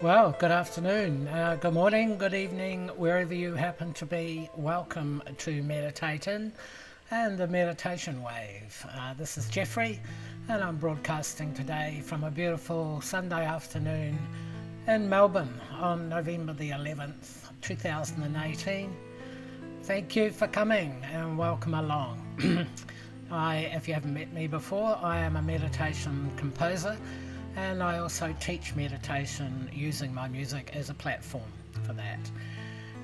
Well, good afternoon, good morning, good evening, wherever you happen to be. Welcome to Meditating and the Meditation Wave. This is Jeffrey, and I'm broadcasting today from a beautiful Sunday afternoon in Melbourne on November the 11th, 2018. Thank you for coming and welcome along. If you haven't met me before, I am a meditation composer, and I also teach meditation using my music as a platform for that.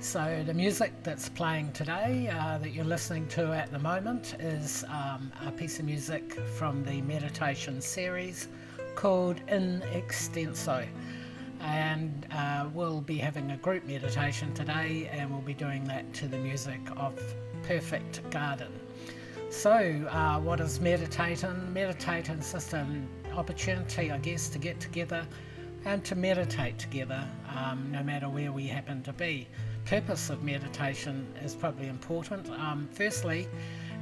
So the music that's playing today that you're listening to at the moment is a piece of music from the meditation series called In Extenso. And we'll be having a group meditation today, and we'll be doing that to the music of Perfect Garden. So what is meditating? Meditating is just an opportunity, I guess, to get together and to meditate together, no matter where we happen to be. Purpose of meditation is probably important. Firstly,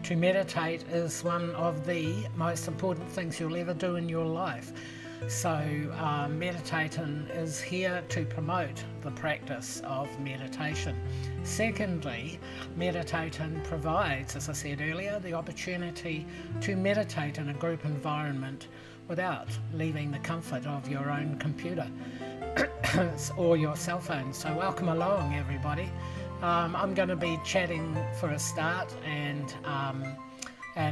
to meditate is one of the most important things you'll ever do in your life. So meditating is here to promote the practice of meditation. Secondly, meditating provides, as I said earlier, the opportunity to meditate in a group environment without leaving the comfort of your own computer or your cell phone. So welcome along, everybody. I'm going to be chatting for a start and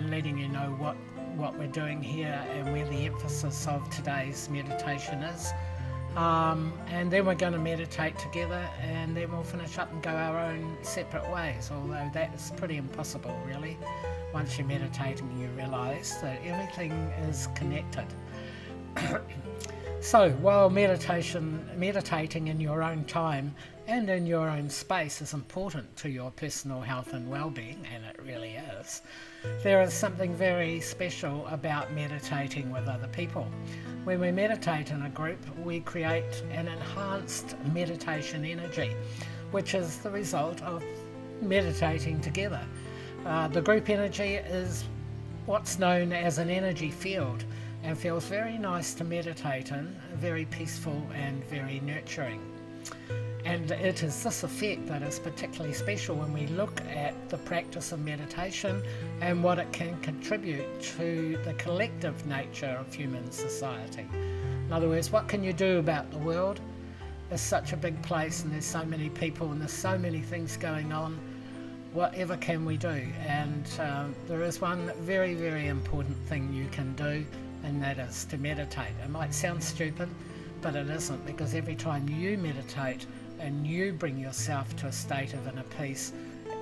letting you know what we're doing here and where the emphasis of today's meditation is. And then we're going to meditate together, and then we'll finish up and go our own separate ways, although that is pretty impossible, really. Once you're meditating, you realize that everything is connected. So while meditating in your own time and in your own space is important to your personal health and well-being, and it really is, there is something very special about meditating with other people. When we meditate in a group, we create an enhanced meditation energy, which is the result of meditating together. The group energy is what's known as an energy field, and feels very nice to meditate in, very peaceful and very nurturing. And it is this effect that is particularly special when we look at the practice of meditation and what it can contribute to the collective nature of human society. In other words, what can you do about the world? It's such a big place, and there's so many people, and there's so many things going on. Whatever can we do? And there is one very, very important thing you can do, and that is to meditate. It might sound stupid, but it isn't, because every time you meditate and you bring yourself to a state of inner peace,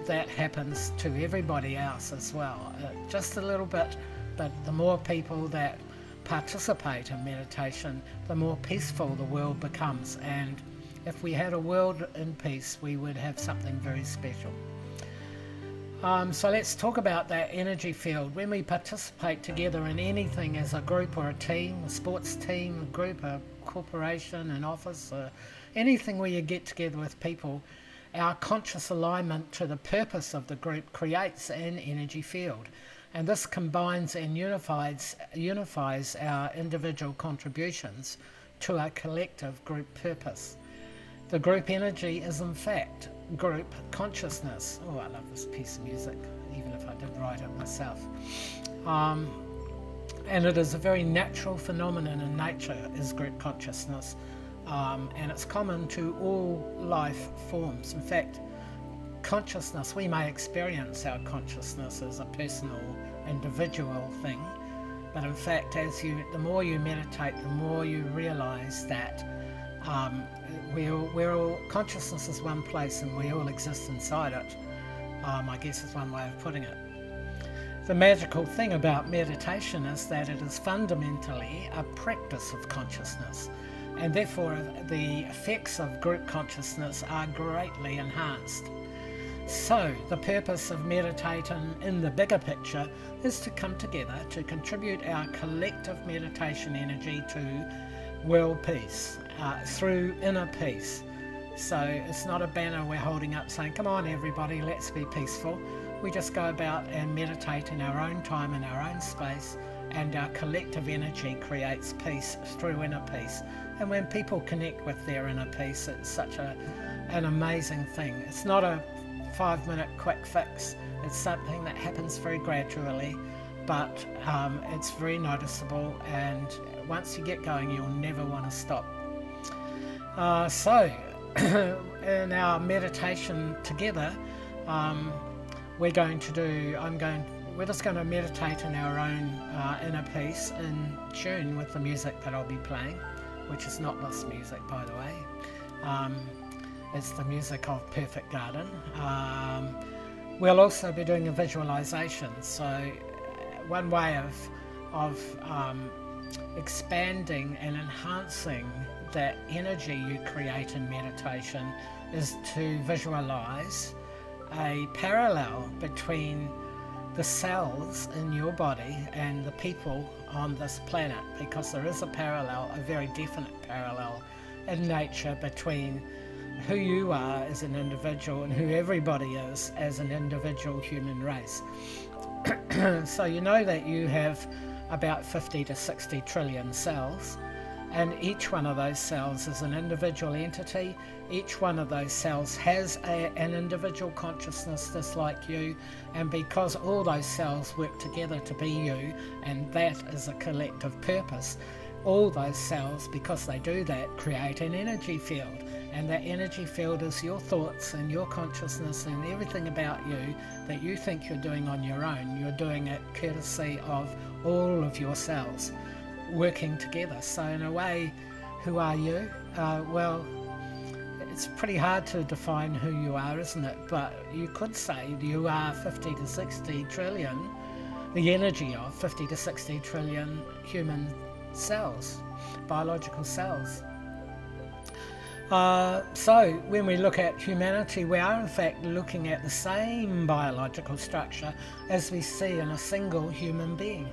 that happens to everybody else as well. Just a little bit, but the more people that participate in meditation, the more peaceful the world becomes. And if we had a world in peace, we would have something very special. So let's talk about that energy field. When we participate together in anything as a group or a team, a sports team, a group, a corporation, an office, anything where you get together with people, our conscious alignment to the purpose of the group creates an energy field. And this combines and unifies our individual contributions to a collective group purpose. The group energy is in fact group consciousness. Oh, I love this piece of music, even if I did write it myself. And it is a very natural phenomenon in nature, is group consciousness. And it's common to all life forms. In fact, consciousness, we may experience our consciousness as a personal, individual thing, but in fact, the more you meditate, the more you realize that we're all, consciousness is one place and we all exist inside it, I guess is one way of putting it. The magical thing about meditation is that it is fundamentally a practice of consciousness, and therefore the effects of group consciousness are greatly enhanced. So the purpose of meditating in the bigger picture is to come together to contribute our collective meditation energy to world peace, through inner peace. So it's not a banner we're holding up saying, come on everybody, let's be peaceful. We just go about and meditate in our own time, in our own space, and our collective energy creates peace through inner peace. And when people connect with their inner peace, it's such an amazing thing. It's not a 5-minute quick fix. It's something that happens very gradually, but it's very noticeable, and once you get going, you'll never want to stop. So in our meditation together, we're just going to meditate in our own inner peace, in tune with the music that I'll be playing, which is not this music, by the way. It's the music of Perfect Garden. We'll also be doing a visualization. So one way of expanding and enhancing that energy you create in meditation is to visualize a parallel between the cells in your body and the people on this planet, because there is a parallel, a very definite parallel in nature between who you are as an individual and who everybody is as an individual human race. So you know that you have about 50 to 60 trillion cells, and each one of those cells is an individual entity. Each one of those cells has an individual consciousness just like you, and because all those cells work together to be you, and that is a collective purpose, all those cells, because they do that, create an energy field, and that energy field is your thoughts and your consciousness and everything about you that you think you're doing on your own. You're doing it courtesy of all of your cells working together. So in a way, who are you? Well, it's pretty hard to define who you are, isn't it? But you could say you are 50 to 60 trillion, the energy of 50 to 60 trillion human cells, biological cells. So when we look at humanity, we are in fact looking at the same biological structure as we see in a single human being.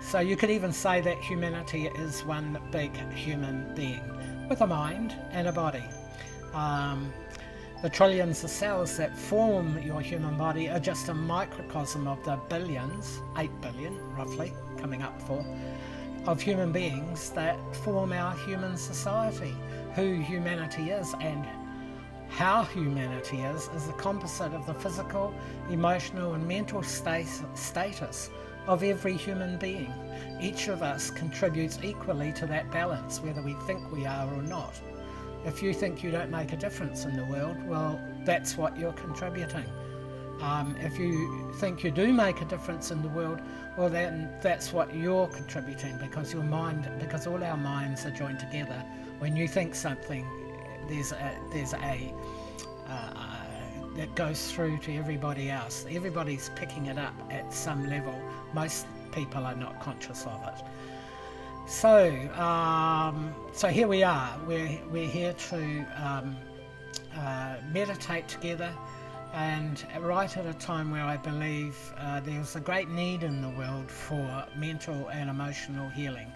So you could even say that humanity is one big human being with a mind and a body. The trillions of cells that form your human body are just a microcosm of the billions, 8 billion roughly, coming up for, of human beings that form our human society. Who humanity is and how humanity is a composite of the physical, emotional and mental status of every human being. Each of us contributes equally to that balance, whether we think we are or not. If you think you don't make a difference in the world, well, that's what you're contributing. If you think you do make a difference in the world, well, then that's what you're contributing, because because all our minds are joined together. When you think something, there's a that goes through to everybody else. Everybody's picking it up at some level. Most people are not conscious of it. So, so here we are. We're here to meditate together, and right at a time where I believe there's a great need in the world for mental and emotional healing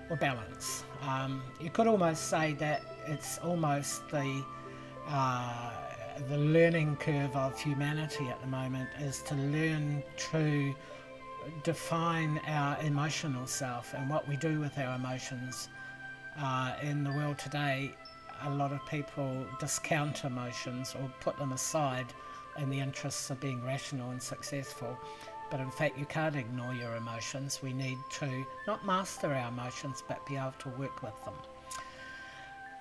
or balance. You could almost say that it's almost the learning curve of humanity at the moment is to learn to define our emotional self and what we do with our emotions. In the world today, a lot of people discount emotions or put them aside in the interests of being rational and successful. But in fact, you can't ignore your emotions. We need to not master our emotions, but be able to work with them.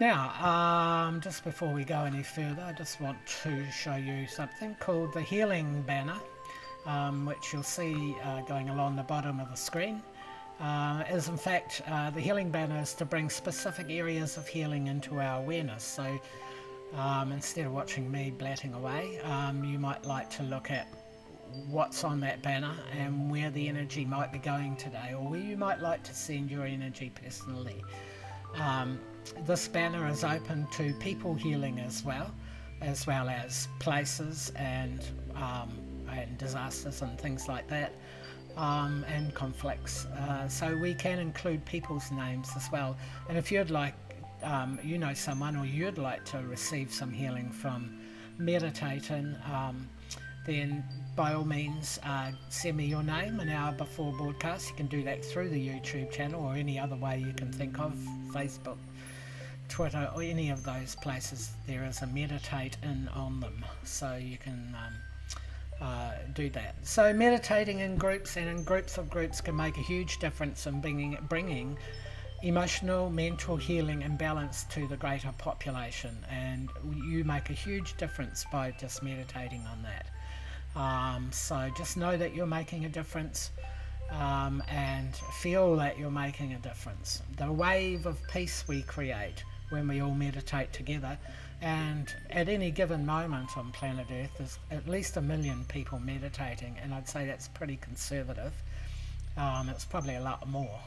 Now, just before we go any further, I just want to show you something called the Healing Banner, which you'll see going along the bottom of the screen. Is in fact, the Healing Banner is to bring specific areas of healing into our awareness. So instead of watching me blatting away, you might like to look at what's on that banner and where the energy might be going today, or where you might like to send your energy personally. This banner is open to people healing as well as places and disasters and things like that, and conflicts. So we can include people's names as well. And if you'd like, you know someone, or you'd like to receive some healing from meditating, then by all means send me your name an hour before broadcast. You can do that through the YouTube channel or any other way you can think of, Facebook, Twitter, or any of those places. There is a meditate in on them, so you can do that. So meditating in groups and in groups of groups can make a huge difference in bringing emotional, mental healing and balance to the greater population, and you make a huge difference by just meditating on that. So just know that you're making a difference, and feel that you're making a difference. The wave of peace we create when we all meditate together, and at any given moment on planet Earth there's at least 1 million people meditating, and I'd say that's pretty conservative. It's probably a lot more.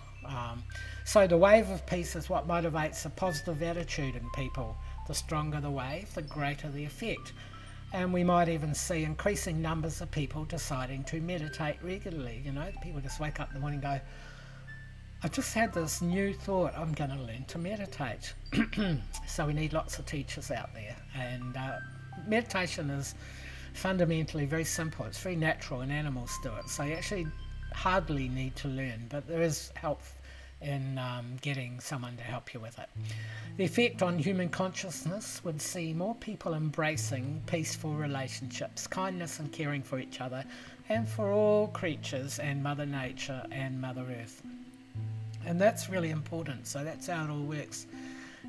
So the wave of peace is what motivates a positive attitude in people. The stronger the wave, the greater the effect. And we might even see increasing numbers of people deciding to meditate regularly. You know, people just wake up in the morning and go, I just had this new thought, I'm going to learn to meditate. So we need lots of teachers out there. And meditation is fundamentally very simple. It's very natural, and animals do it. So you actually hardly need to learn, but there is help in getting someone to help you with it. The effect on human consciousness would see more people embracing peaceful relationships, kindness and caring for each other and for all creatures and Mother Nature and Mother Earth. And that's really important. So that's how it all works.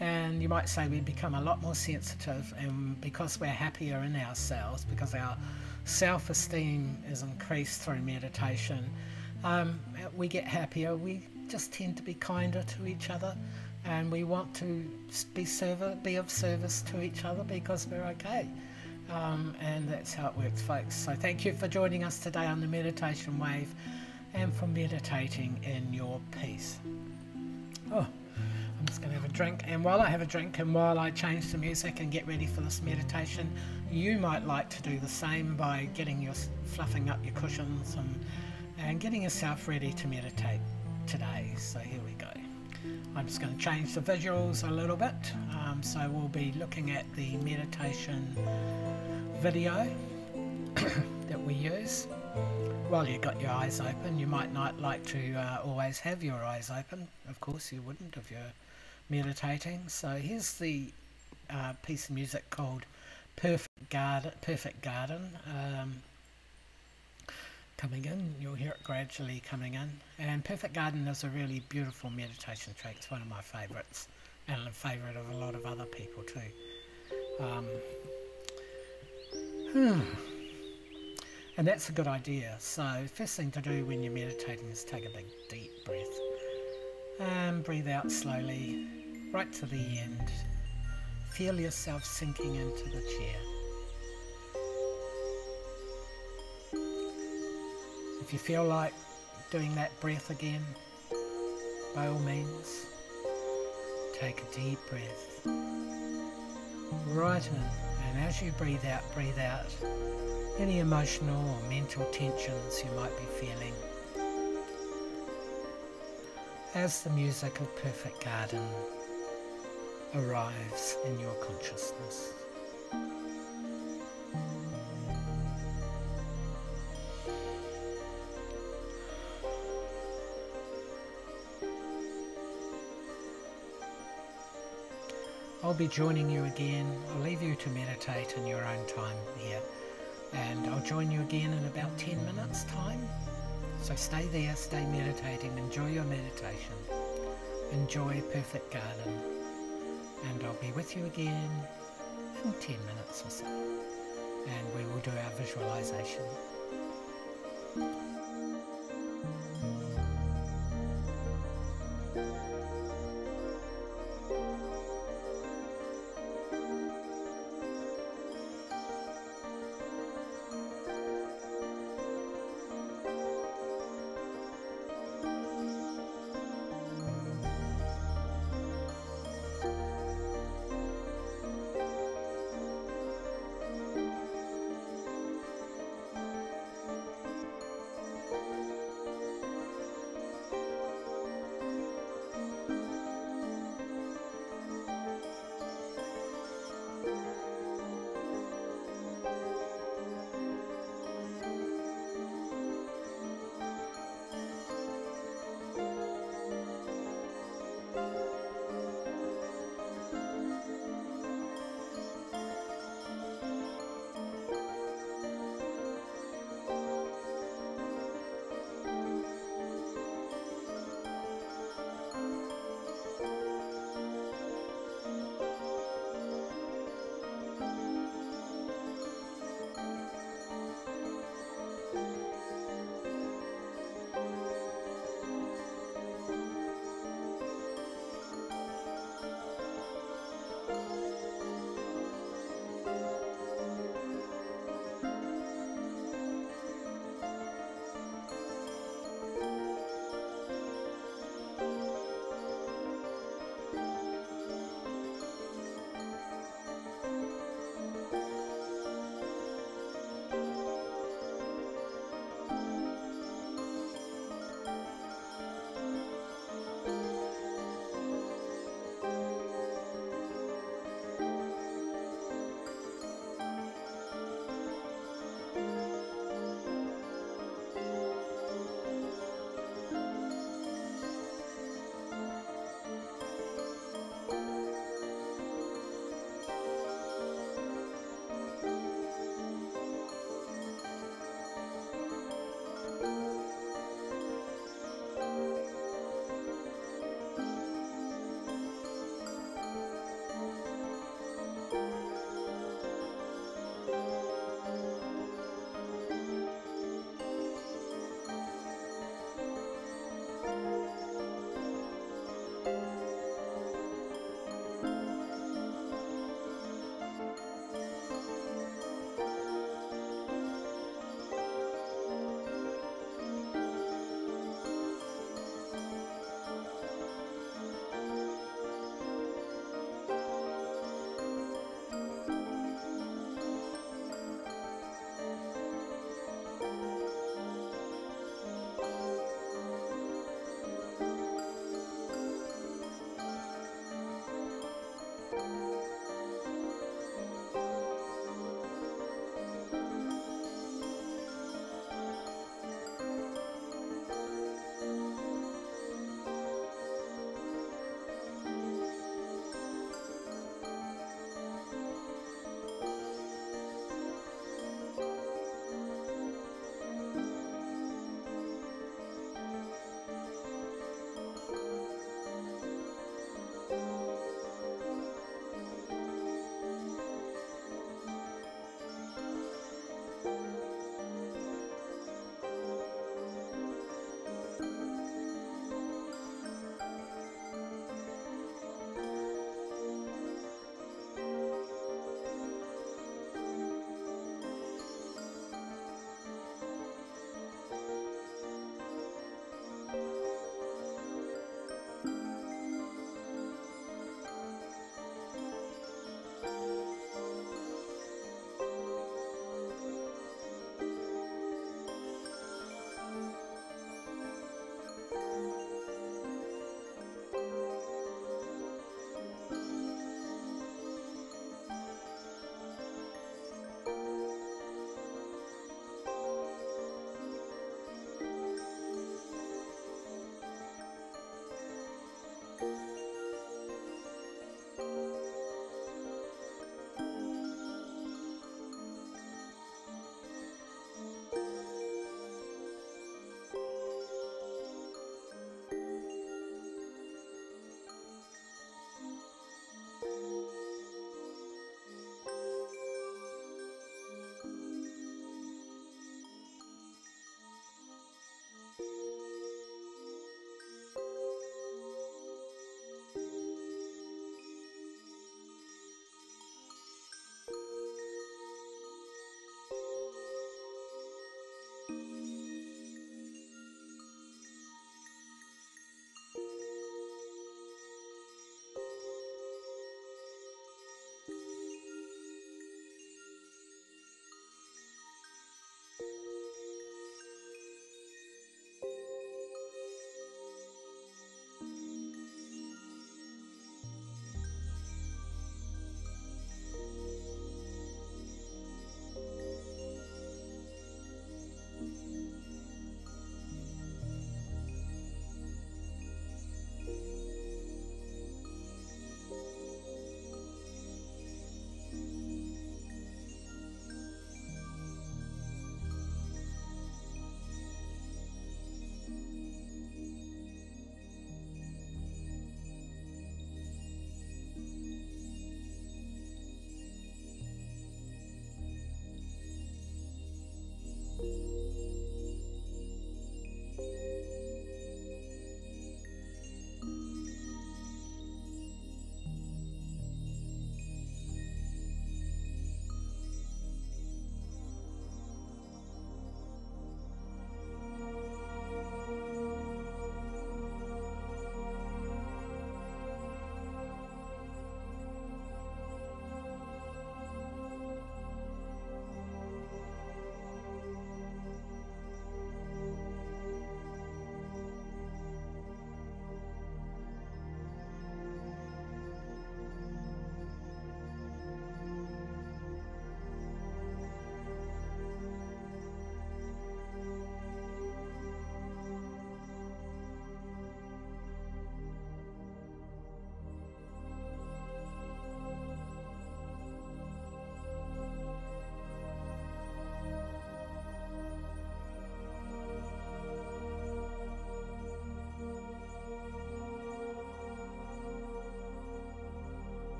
And you might say we become a lot more sensitive, and because we're happier in ourselves, because our self-esteem is increased through meditation, we get happier. We just tend to be kinder to each other, and we want to be of service to each other because we're okay. And that's how it works, folks. So thank you for joining us today on the Meditation Wave and for meditating in your peace. Oh, I'm just going to have a drink, and while I have a drink and while I change the music and get ready for this meditation, you might like to do the same by fluffing up your cushions and getting yourself ready to meditate today. So here we go. I'm just going to change the visuals a little bit. So we'll be looking at the meditation video that we use. While you've got your eyes open, you might not like to always have your eyes open. Of course you wouldn't if you're meditating. So here's the piece of music called Perfect Garden. Coming in, you'll hear it gradually coming in. And Perfect Garden is a really beautiful meditation track. It's one of my favourites, and a favourite of a lot of other people too. And that's a good idea. So first thing to do when you're meditating is take a big deep breath and breathe out slowly right to the end. Feel yourself sinking into the chair. If you feel like doing that breath again, by all means, take a deep breath right in, and as you breathe out any emotional or mental tensions you might be feeling. As the music of Perfect Garden arrives in your consciousness. I'll be joining you again. I'll leave you to meditate in your own time here, and I'll join you again in about 10 minutes time. So stay there, stay meditating, enjoy your meditation, enjoy Perfect Garden, and I'll be with you again in 10 minutes or so, and we will do our visualization.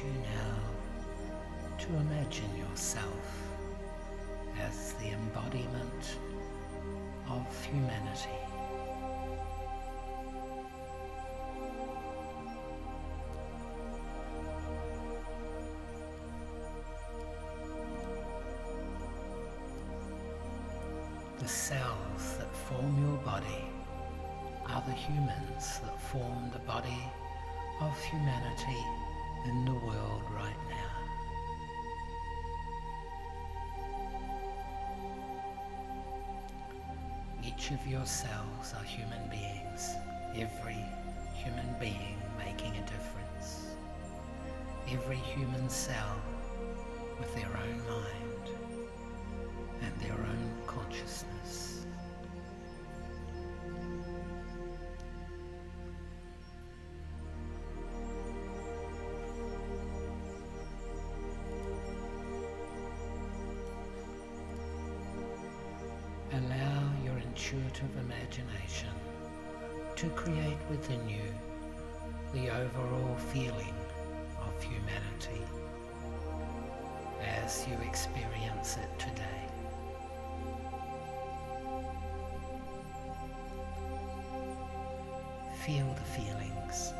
you now to imagine yourself as the embodiment of humanity. The cells that form your body are the humans that form the body of humanity in the world right now. Each of your cells are human beings, every human being making a difference. Every human cell with their own mind and their own consciousness. Allow your intuitive imagination to create within you the overall feeling of humanity as you experience it today. Feel the feelings.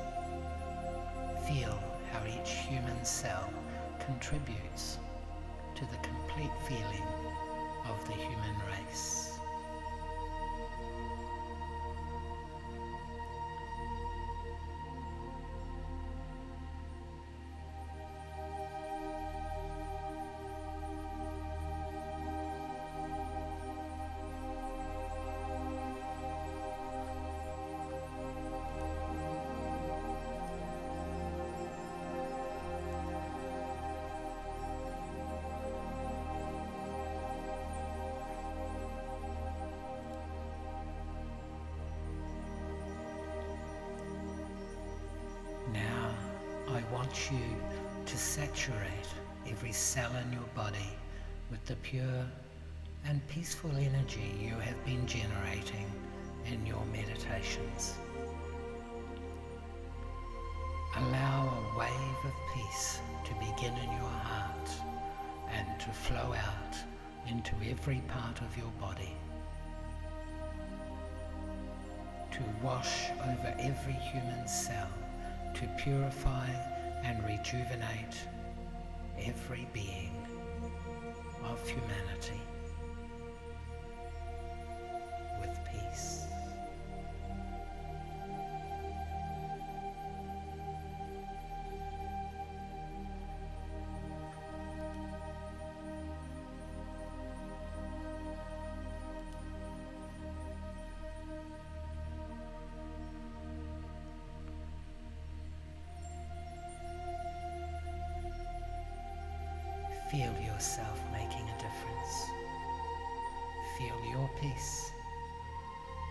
Feel how each human cell contributes to the complete feeling of the human race. I want you to saturate every cell in your body with the pure and peaceful energy you have been generating in your meditations. Allow a wave of peace to begin in your heart and to flow out into every part of your body, to wash over every human cell, to purify and rejuvenate every being of humanity with peace. Feel yourself making a difference. Feel your peace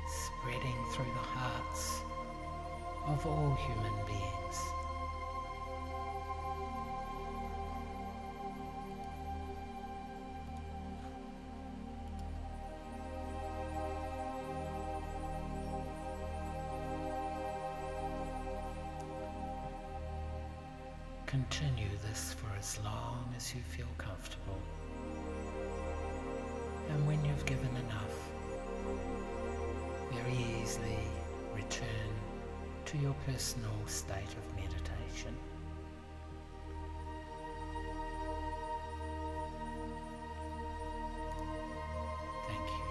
spreading through the hearts of all human beings. Continue this for as long as you feel comfortable. And when you've given enough, very easily return to your personal state of meditation. Thank you.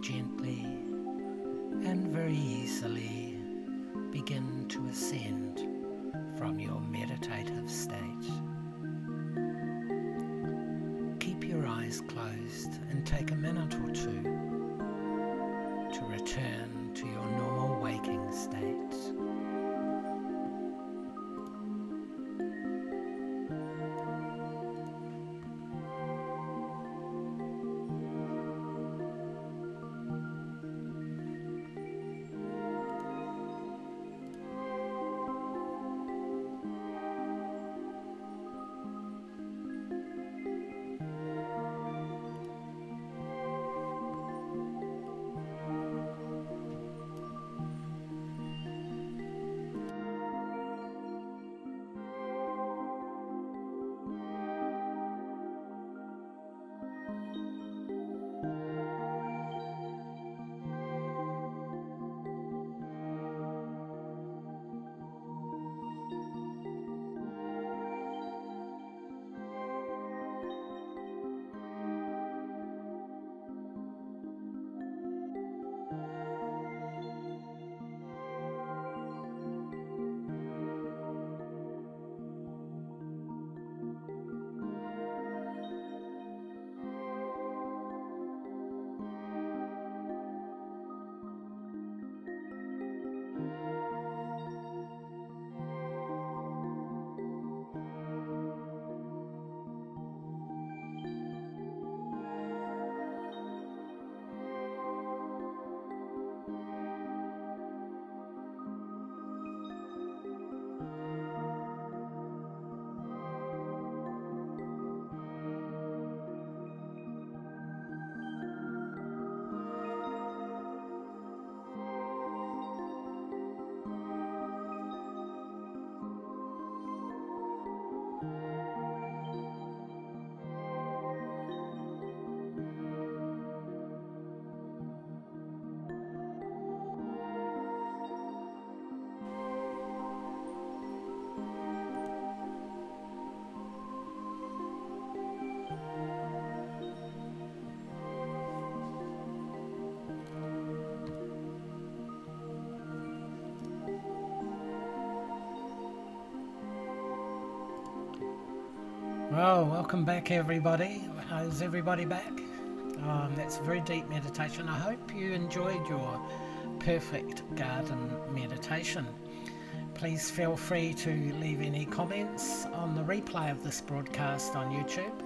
gently and very easily begin to ascend from your meditative state. Keep your eyes closed and take a minute or two to return to your normal waking state. Well, welcome back everybody. Is everybody back? That's a very deep meditation. I hope you enjoyed your perfect garden meditation. Please feel free to leave any comments on the replay of this broadcast on YouTube,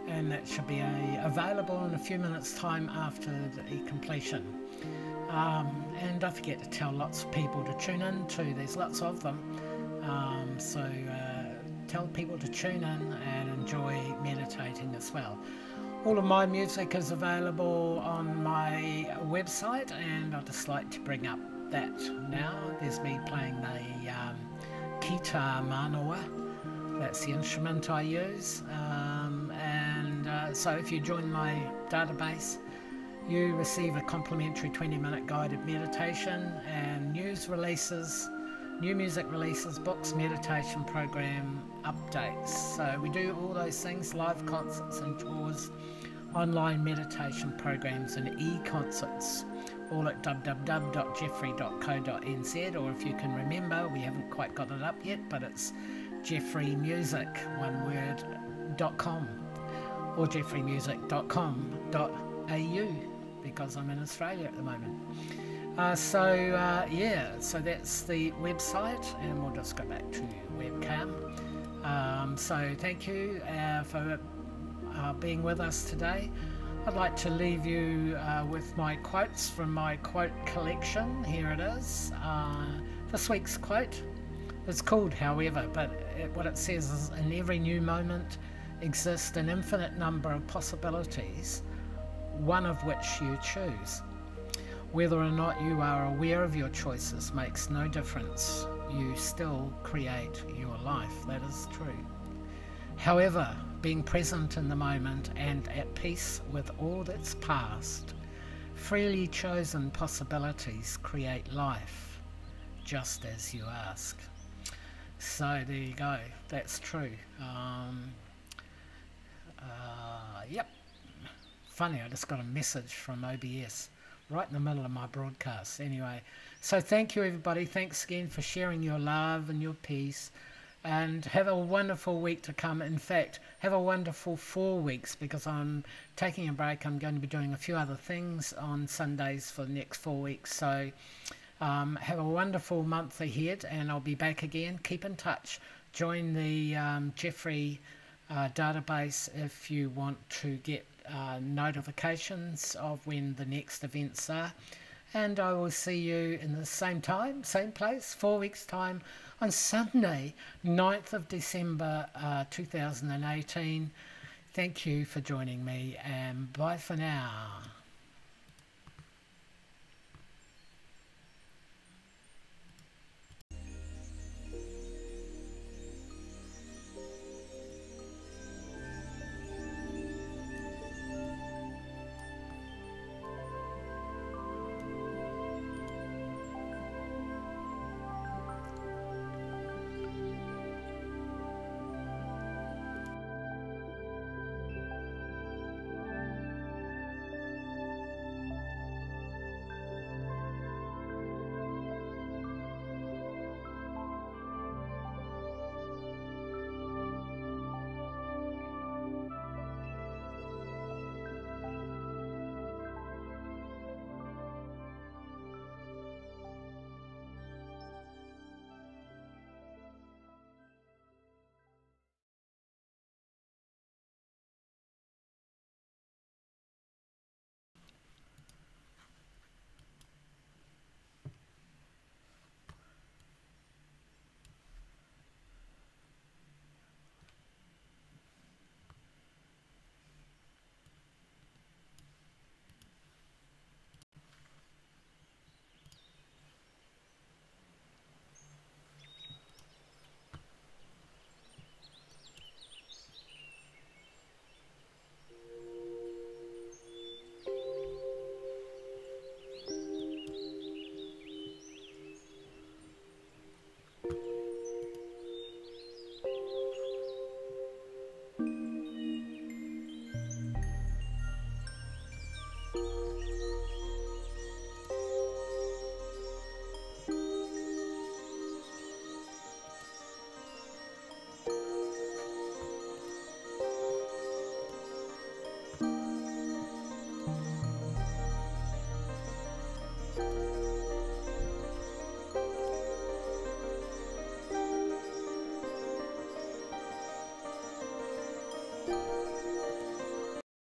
and that should be available in a few minutes time after the completion. And don't forget to tell lots of people to tune in too. There's lots of them, so tell people to tune in and enjoy meditating as well. All of my music is available on my website, and I'd just like to bring up that now. There's me playing the guitar manoa. That's the instrument I use, so if you join my database, you receive a complimentary 20-minute guided meditation and news releases, new music releases, books, meditation program updates. So we do all those things: live concerts and tours, online meditation programs and e-concerts, all at www.jeffree.co.nz, or if you can remember, we haven't quite got it up yet, but it's jeffreemusic.com or jeffreemusic.com.au, because I'm in Australia at the moment. So that's the website, and we'll just go back to webcam. So thank you for being with us today. I'd like to leave you with my quotes from my quote collection. Here it is. This week's quote is called However, but what it says is, in every new moment exists an infinite number of possibilities, one of which you choose. Whether or not you are aware of your choices makes no difference. You still create your life. That is true. However, being present in the moment and at peace with all that's past, freely chosen possibilities create life, just as you ask. So there you go. That's true. Yep. Funny, I just got a message from OBS. right in the middle of my broadcast. Anyway, so thank you everybody. Thanks again for sharing your love and your peace. And have a wonderful week to come. In fact, have a wonderful 4 weeks, because I'm taking a break. I'm going to be doing a few other things on Sundays for the next 4 weeks. So have a wonderful month ahead, and I'll be back again. Keep in touch. Join the Jeffree database if you want to get notifications of when the next events are. And I will see you in the same time, same place, 4 weeks time, on Sunday, 9th of December 2018. Thank you for joining me, and bye for now.